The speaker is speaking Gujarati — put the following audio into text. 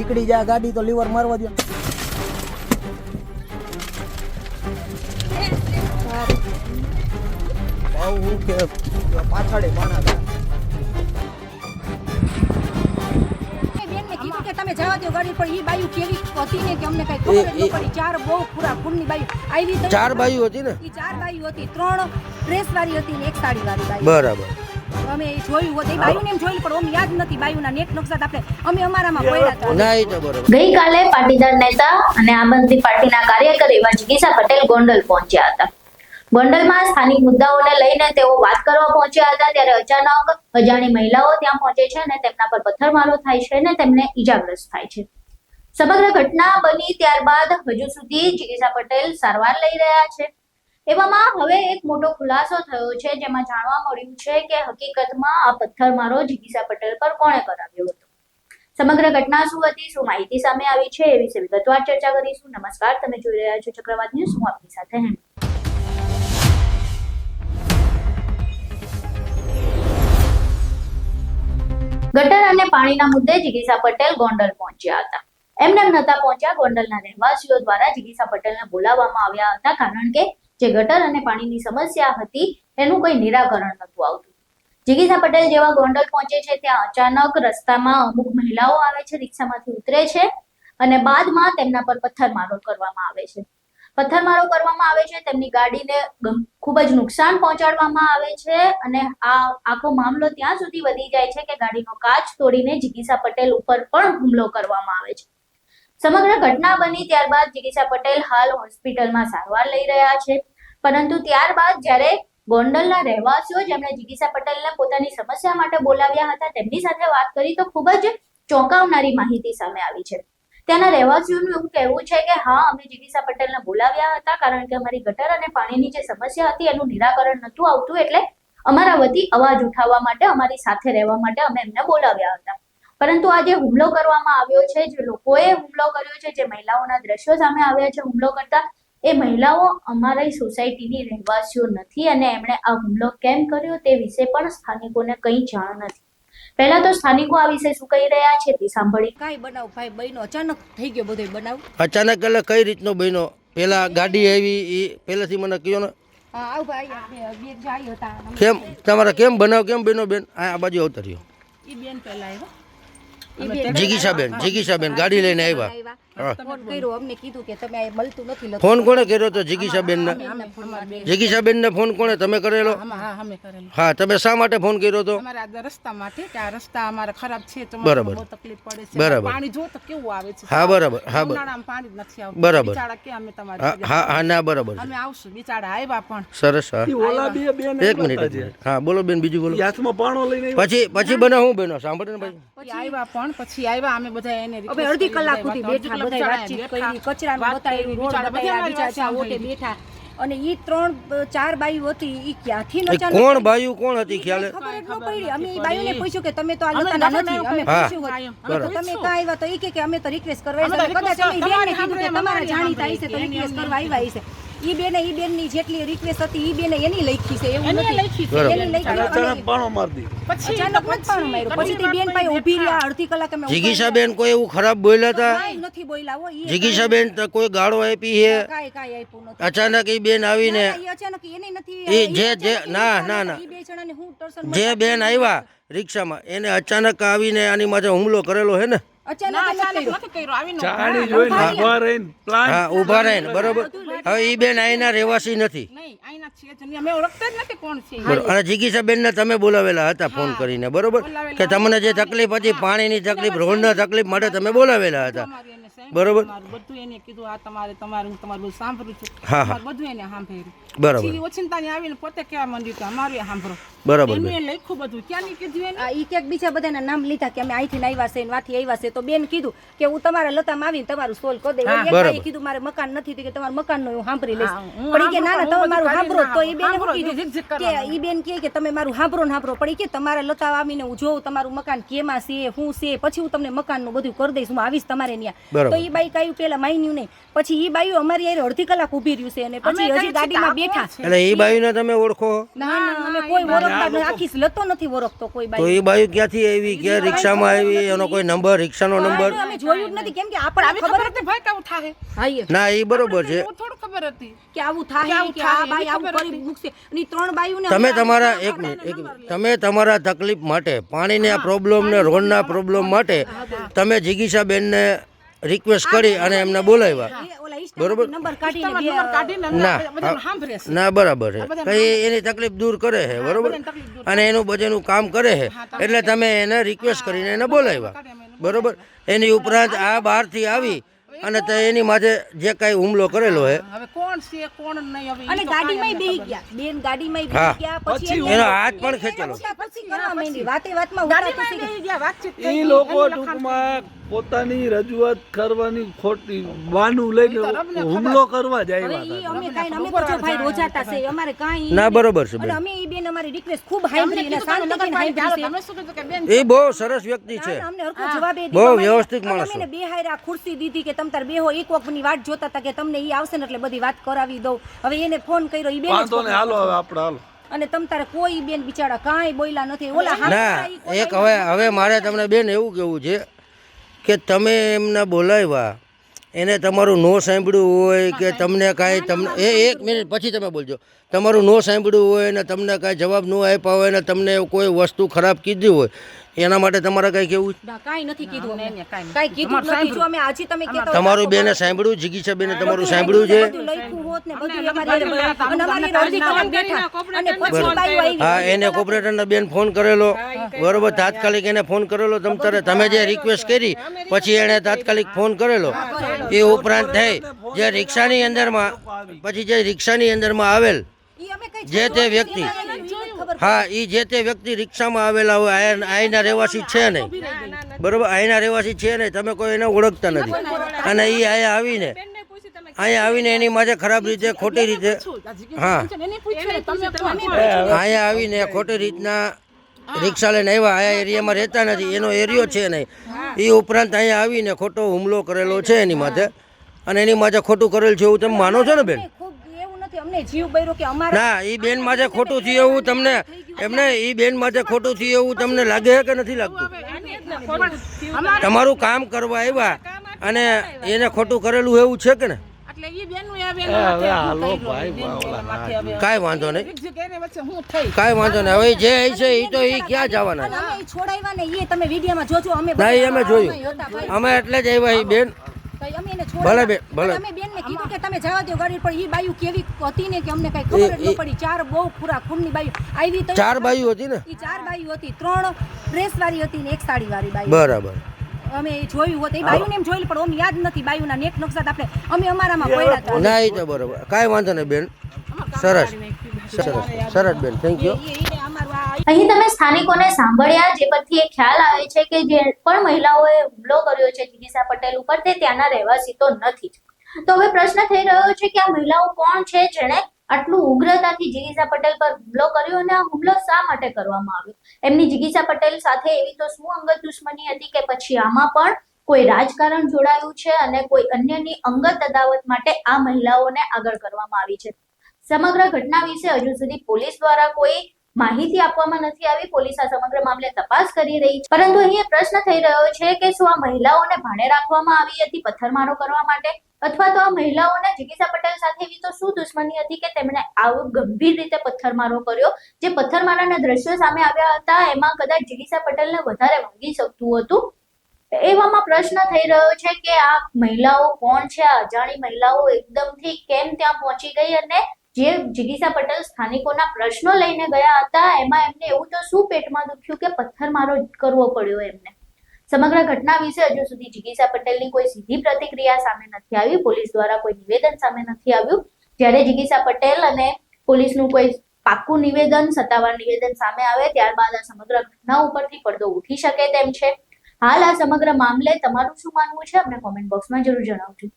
નીકળી જાય ગાડી તો લીવર મારવા દો. બહુ કે પાછળ પાણા તમે જવા દો ગાડી પર. ઈ બાયુ કેવી હતી ને કે અમને કઈ ખબર જ ન પડી. ચાર બહુ પૂરા ખૂનની બાયુ આવી તો 4 બાયુ હતી ને. ઈ 4 બાયુ હતી, 3 ડ્રેસ વાળી હતી ને 1 સાડી વાળી બાયુ. બરાબર. અમે જોયું હોત એ બાયુને એમ જોયું પણ અમને યાદ નથી બાયુના નેક નકશાત આપણે અમે અમારામાં પડ્યા હતા. ના એ તો બરાબર. ગઈકાલે પાટીદાર નેતા અને આમ આદમી પાર્ટીના કાર્યકર એવા જિગીસા પટેલ ગોંડલ પહોંચ્યા હતા. ગોંડલમાં સ્થાનિક મુદ્દાઓને લઈને તેઓ વાત કરવા પહોંચ્યા હતા ત્યારે અચાનક અજાણી મહિલાઓ ત્યાં પહોંચે છે અને તેમના પર પથ્થરમારો થાય છે અને તેમને ઈજાગ્રસ્ત થાય છે. સમગ્ર ઘટના બની ત્યારબાદ હજુ સુધી જિગીસા પટેલ સારવાર લઈ રહ્યા છે. એવામાં હવે એક મોટો ખુલાસો થયો છે જેમાં જાણવા મળ્યું છે કે હકીકતમાં આ પથ્થરમારો જિગીસા પટેલ પર કોણે કરાવ્યો હતો. સમગ્ર ઘટના શું હતી, શું માહિતી સામે આવી છે એ વિશે વિગતવાર ચર્ચા કરીશું. નમસ્કાર, તમે જોઈ રહ્યા છો ચક્રવાત ન્યૂઝ. હું આપની સાથે હેમ. ગટર અને પાણીના મુદ્દે જિગીસા પટેલ ગોંડલ પહોંચ્યા હતા. એમને નતા પહોંચ્યા. ગોંડલના રહેવાસીઓ દ્વારા જિગીસા પટેલને બોલાવવામાં આવ્યા હતા કારણ કે જે ગટર અને પાણીની સમસ્યા હતી એનું કોઈ નિરાકરણ નહોતું આવતું. જિગીસા પટેલ જેવા ગોંડલ પહોંચે છે ત્યાં અચાનક રસ્તામાં અમુક મહિલાઓ આવે છે, રિક્ષામાંથી ઉતરે છે અને બાદમાં તેમના પર પથ્થરમારો કરવામાં આવે છે. પથ્થરમારો કરવામાં આવે છે, તેમની ગાડીને ખૂબ જ નુકસાન પહોંચાડવામાં આવે છે અને આ આખો મામલો ત્યાં સુધી વધી જાય છે કે ગાડીનો કાચ તોડીને જિગીસા પટેલ ઉપર પણ હુમલો કરવામાં આવે છે. સમગ્ર ઘટના બની ત્યારબાદ જિગીસા પટેલ હાલ હોસ્પિટલમાં સારવાર લઈ રહ્યા છે. પરંતુ ત્યારબાદ જ્યારે ગોંડલના રહેવાસીઓ જેમણે જિગીસા પટેલને પોતાની સમસ્યા માટે બોલાવ્યા હતા તેમની સાથે વાત કરી તો ખૂબ જ ચોંકાવનારી માહિતી સામે આવી છે. ત્યાંના રહેવાસીઓનું એવું કહેવું છે કે હા, અમે જિગીસા પટેલને બોલાવ્યા હતા કારણ કે અમારી ગટર અને પાણીની જે સમસ્યા હતી એનું નિરાકરણ નહોતું આવતું એટલે અમારા વતી અવાજ ઉઠાવવા માટે, અમારી સાથે રહેવા માટે અમે એમને બોલાવ્યા હતા. પરંતુ આ જે હુમલો કરવામાં આવ્યો છે, જે લોકોએ હુમલો કર્યો છે, જે મહિલાઓના દ્રશ્યો સામે આવ્યા છે હુમલો કરતા, એ મહિલાઓ અમારી સોસાયટીની રહેવાસીઓ નથી અને એમણે આ હુમલો કેમ કર્યો તે વિશે પણ સ્થાનિકોને કંઈ જાણ નથી. પહેલા તો સ્થાનિકો આ વિશે શું કહી રહ્યા છે તે સાંભળી. કાઈ બનાવ ભાઈ બહેનો અચાનક થઈ ગયો બધો બનાવ. અચાનક એટલે કઈ રીતનો બન્યો? પેલા ગાડી આવી એ પહેલાથી મને કહ્યો ને. હા આવ ભાઈ બે જાય હતા. કેમ તમારા કેમ બનાવ કેમ બન્યો બેન? આ બાજુ આવતા રહ્યો. ઈ બેન પહેલા આવ્યો. જીગીસાબેન ગાડી લઈને આવ્યા. ફોન કર્યો, અમને કીધું કે તમે આ મળતું નથી. ફોન કોણે કર્યો તો? જીગીસાબેન ને. જીગીસાબેન ને ફોન કોણે? તમે કરેલો? હા, તમે શા માટે ફોન કર્યો તો? અમારા રસ્તા માટે કે આ રસ્તા અમારા ખરાબ છે તો બરાબર. બહુ તકલીફ પડે છે. બરાબર. પાણી જો તો કેવું આવે છે. હા બરાબર. હા ઉનાળામાં પાણી જ નથી આવતું. બરાબર. બિચારા કે અમે તમારી હા ના બરાબર. અમે આવશું. બિચારા આવ્યા પણ સરસ. હા એક મિનિટ. હા બોલો બેન, બીજું બોલો. હાથમાં પાણો લઈને પછી બને હું બેનો સાંભળે ને ભાઈ. પછી આવ્યા પણ પછી આવ્યા અમે બધા એને હવે અડધી કલાક સુધી બેઠા, બધા વાતચીત કરી, કચરાનું બતાવ્યું, રોડ બતાવ્યા, બીજા ઓટે બેઠા અને ઈ 3-4 બાયુ હતી. ઈ ક્યાંથી અચાનક કોણ બાયુ કોણ હતી ખ્યાલ? ખબર જ ન પડી. અમે ઈ બાયુને પૂછ્યું કે તમે તો આ લતાના નથી. અમે પૂછ્યું તો તમે ક્યાં આવ્યા તો ઈ કે અમે તો રિક્વેસ્ટ કરવા આવ્યા. કદાચ અમે બેનને કીધું કે તમારા જાણીતા હશે તો રિક્વેસ્ટ કરવા આવ્યા હશે. ઈ બેનની જેટલી રિક્વેસ્ટ હતી ઈ બેને એની લખી છે એવું નથી. એની લખી અચાનક પાણો મારી દીધો. પછી અચાનક જ પાણો માર્યો. પછી તે બેન પાસે ઊભી રહ્યા અડધી કલાક. અમે જીગીસાબેન કોઈ એવું ખરાબ બોલ્યા હતા? કાઈ નથી બોલ્યા હો. ઈ જીગીસાબેન તો કોઈ ગાળો આપી છે? કાઈ આપ્યું નથી. અચાનક ઈ બેન આવીને ઈ અચાનક એને નથી. એ જે ના ઈ બે જણાને હું ટર્શન જે બેન આવ્યા રિક્ષામાં એને અચાનક આવીને આની માથે હુમલો કરેલો હે ને? હા ઉભા રહીને બરોબર. હવે ઈ બેન અહીંના રહેવાસી નથી. અને જીગીસાબેન ને તમે બોલાવેલા હતા ફોન કરીને બરોબર કે તમને જે તકલીફ હતી, પાણીની તકલીફ, રોડની તકલીફ માટે તમે બોલાવેલા હતા બરોબર. બધું એને કીધું આ તમારું બધું સાંભળ્યું છું. હા બધું એને સાંભળ્યું. બરાબર. ઓચિંતાની આવીને પોતે કહેવા માંડ્યું કે અમારું એ સાંભળો. બરાબર. એનું એ લખ્યું બધું. ક્યાંની કીધું એને? ઈ ક્યાંક બીજા બધાના નામ લીધા કે અમે અહીંથી આવ્યા છે વાથી આવ્યા છે તો બેન કીધું કે હું તમારા લતામાં આવીને તમારું સોલ્વ કરી દઉં. એક ભાઈએ કીધું મારે મકાન નથી કે તમારું મકાનનું હું સાંભળી લઈશ. પણ ઈ કે ના તમે મારું સાંભળો. તો ઈ બેને શું કીધું કે ઈ બેન કે તમે મારું સાંભળો ને સાંભળો. પણ ઈ કે તમારા લતા આવીને હું જોઉં તમારું મકાન કેમાં છે શું છે પછી હું તમને મકાનનું બધું કરી દઈશ. હું આવીશ તમારે ત્યાં. બરાબર. ઈ બાઈ કાયું પેલા માન્યું નહીં, પછી ઈ બાયું અમારી હારે અડધી કલાક ઊભી રહ્યું છે અને પછી હજી ગાડીમાં બેઠા. એટલે એ બાયુને તમે ઓળખો? ના ના અમે કોઈ ઓળખતા નથી, આખી લતો નથી ઓળખતો કોઈ તો બાઈ. એ બાયુ ક્યાંથી આવી, ક્યાં રિક્ષામાં આવી, એનો કોઈ નંબર, રિક્ષાનો નંબર? અમે જોયું જ નથી, કેમ કે આપણને ખબર ખબર હતી ભાઈ કેવું થાય હાઈએ ના એ બરોબર છે. એવું થોડું ખબર હતી કે આવું થાય કે આ બાઈ આવું કરી મૂકશે. અને ઈ 3 બાયુને તમે તમારા એક મિનિટ, તમે તમારા તકલીફ માટે, પાણીના પ્રોબ્લેમ ને રોડના પ્રોબ્લેમ માટે તમે જિગીશાબેનને રિક્વેસ્ટ કરી અને એમને બોલાવ્યા, ઓલા બરોબર. નંબર કાઢીને નંબર કાઢીને ના. બધા સાંભળે છે. ના બરાબર છે, કઈ એની તકલીફ દૂર કરે છે, બરોબર, અને એનું બધાનું કામ કરે છે, એટલે તમે એને રિક્વેસ્ટ કરીને એને બોલાવ્યા, બરોબર. એની ઉપરાંત આ બહારથી આવી અને તે એની માથે જે કાંઈ હુમલો કરેલો છે, હવે કોણ છે કોણ નહીં હવે અને ગાડીમાં બેહી ગયા, બેન ગાડીમાં હા. બેહી ગયા, પછી એનો હાથ પણ ખેંચેલો. પછી કરવા માંડી, વાતમાં ગાડીમાં બેસી ગયા, વાતચીત એ લોકો ટૂંકમાં પોતાની રજૂઆત કરવાની ખોટી વાનું લઈને હુમલો કરવા જ આવ્યા હતા. અમે કાંઈ અમે તો જો ભાઈ રોજાતા છે, અમારે કાંઈ ના બરોબર છે અને બેન, અમે ઈ બેન અમારી રિક્વેસ્ટ ખૂબ હાઈલી અને શાંતિથી હાઈલી છે. તમે શું કીધું કે બેન એ બહુ સરસ વ્યક્તિ છે, અમને હરખો જવાબ એ બહુ દીધો. વ્યવસ્થિત અને માણસો. અમને બેહાયરા ખુરશી દીધી કે તમ તાર બેહો, એક વખતની વાટ જોતા હતા કે તમને ઈ આવશે ને એટલે બધી વાત કરાવી દઉં. હવે એને ફોન કર્યો, ઈ બેન જ વાંધો ને હાલો હવે આપણે હાલો. અને તમ તારે કોઈ બેન બિચારા કાંઈ બોલ્યા નથી. ઓલા ના એક હવે મારે તમને બેન એવું કહેવું છે કે તમે એમને બોલાવ્યા, એને તમારું નો સાંભળ્યું હોય કે તમને કાંઈ તમને એક મિનિટ પછી તમે બોલજો, તમારું નો સાંભળ્યું હોય ને તમને કાંઈ જવાબ ન આપ્યા હોય ને તમને કોઈ વસ્તુ ખરાબ કીધી હોય, એના માટે તમારે કાંઈ કેવું? ના, કાંઈ નથી કીધું અમને. કાંઈ કીધું જ નથી. જો અમે આજે તમે કહેતા હોય તમારું બેને સાંભળ્યું, જિગીશાબેને તમારું સાંભળ્યું છે? બધું લખ્યું હોત ને બધું અમારી હારે અને અમારી હારે અડધી કલાક બેઠા અને પછી બાયું આવી. હા, એને કોપરેટરના બેન ફોન કરેલો, બરોબર, તાત્કાલિક એને ફોન કરેલો, તમે જે રિક્વેસ્ટ કરી પછી એણે તાત્કાલિક ફોન કરેલો. એ ઉપરાંત થઈ જે રિક્ષાની અંદરમાં, પછી જે રિક્ષાની અંદરમાં આવેલ ઈ અમે કઈ જે તે વ્યક્તિ, ખબર હા, એ જે તે વ્યક્તિ રિક્ષામાં આવેલા હોય, અહીંના રહેવાસી છે નહીં, બરોબર, અહીંના રહેવાસી છે નહીં, તમે કોઈ એને ઓળખતા નથી, અને એ અહીંયા આવીને એની માથે ખરાબ રીતે, ખોટી રીતે, હા, એને પૂછ્યું તમે કોણ અહીંયા આવીને ખોટી રીતના રિક્ષા લઈને આવ્યા, આ એરિયામાં રહેતા નથી, એનો એરિયો છે નહીં, એ ઉપરાંત અહીંયા આવીને ખોટો હુમલો કરેલો છે એની માથે, અને એની માથે ખોટું કરેલ છે એવું તમે માનો છો ને બેન? ખૂબ એવું નથી, અમને જીવ બર્યો કે અમારા ના, એ બેન માથે ખોટું થયું એવું તમને, એમને એ બેન માથે ખોટું થયું એવું તમને લાગે છે કે નથી લાગતું? તમારું કામ કરવા આવ્યા અને એને ખોટું કરેલું એવું છે કે ને? એટલે ઈ બેનનું આ બેન માથે હાલો હું ભાઈ, કર્યું, બેન માથે હવે કાંઈ વાંધો નહીં, એક જગ્યાએ વચ્ચે હું થઈ કાંઈ વાંધો નહીં, હવે જે છે એ તો એ ક્યાં જવાના છે? અમે ઈ છોડાવ્યા ને ઈ તમે વિડીયોમાં જોજો. અમે ના, એ અમે જોયું, હતા ભાઈ. અમે એટલે જ આવ્યા એ બેન. તો અમે એને ભલે છોડાવ્યા. બેન, ભલે. અને અમે બેનને કીધું કે તમે જવા દો ગાડી પર. ઈ બાયું કેવી હતી ને કે અમને કઈ ખબર જ ન પડી. 4 બહુ પૂરા ખૂનની બાયું આવી તો 4 બાયું હતી ને? ઈ 4 બાયું હતી, 3 ડ્રેસ વાળી હતી ને 1 સાડી વાળી બાયું. બરાબર. અમે ઈ જોયું હોત, એ બાયુંને એમ જોયેલું પણ અમને યાદ નથી બાયુના નેક નકશા આપણે અમે અમારામાં પડ્યા હતા. ના, એ તો બરાબર, કાંઈ વાંધો નહીં બેન, સરસ સરસ બેન, થેન્ક યુ. ઈ અમારું આ અહીં તમે સ્થાનિકોને સાંભળ્યા, જે પરથી એ ખ્યાલ આવે છે કે જે પણ મહિલાઓએ હુમલો કર્યો છે જિગીશા પટેલ ઉપર તે ત્યાંના રહેવાસી તો નથી જ. તો હવે પ્રશ્ન થઈ રહ્યો છે કે આ મહિલાઓ કોણ છે જેણે આટલું ઉગ્રતાથી જિગીશા પટેલ પર હુમલો કર્યો અને આ હુમલો શા માટે કરવામાં આવ્યો? એમની જિગીશા પટેલ સાથે એવી તો શું અંગત દુશ્મની હતી કે પછી આમાં પણ કોઈ રાજકારણ જોડાયું છે અને કોઈ અન્યની અંગત અદાવત માટે આ મહિલાઓને આગળ કરવામાં આવી છે? સમગ્ર ઘટના વિશે હજુ સુધી પોલીસ દ્વારા કોઈ માહિતી આપવામાં નથી આવી. પોલીસ આ સમગ્ર મામલે તપાસ કરી રહી છે, પરંતુ અહીંયા પ્રશ્ન થઈ રહ્યો છે કે શું આ મહિલાઓને ભાડે રાખવામાં આવી હતી પથ્થરમારો કરવા માટે, અથવા તો આ મહિલાઓને જિગીશા પટેલ સાથે એવી તો શું દુશ્મની હતી કે તેમણે આવો ગંભીર રીતે પથ્થરમારો કર્યો? જે પથ્થરમારાના દ્રશ્યો સામે આવ્યા હતા એમાં કદાચ જિગીશા પટેલને વધારે વાગી શકતું હતું. એવામાં પ્રશ્ન થઈ રહ્યો છે કે આ મહિલાઓ કોણ છે? આ અજાણી મહિલાઓ એકદમથી કેમ ત્યાં પહોંચી ગઈ અને જે જિગીશા પટેલ સ્થાનિકોના પ્રશ્નો લઈને ગયા હતા એમાં એમને એવું તો શું પેટમાં દુખ્યું કે પથ્થરમારો કરવો પડ્યો એમને? સમગ્ર ઘટના વિશે હજુ સુધી જિગીશા પટેલની કોઈ સીધી પ્રતિક્રિયા સામે નથી આવી. પોલીસ દ્વારા કોઈ નિવેદન સામે નથી આવ્યું. જ્યારે જિગીશા પટેલ અને પોલીસનું કોઈ પાક્કું નિવેદન, સત્તાવાર નિવેદન સામે આવે ત્યારબાદ આ સમગ્ર ઘટના ઉપરથી પડદો ઉઠી શકે તેમ છે. હાલ આ સમગ્ર મામલે તમારું શું માનવું છે અમને કોમેન્ટ બોક્સમાં જરૂર જણાવજો.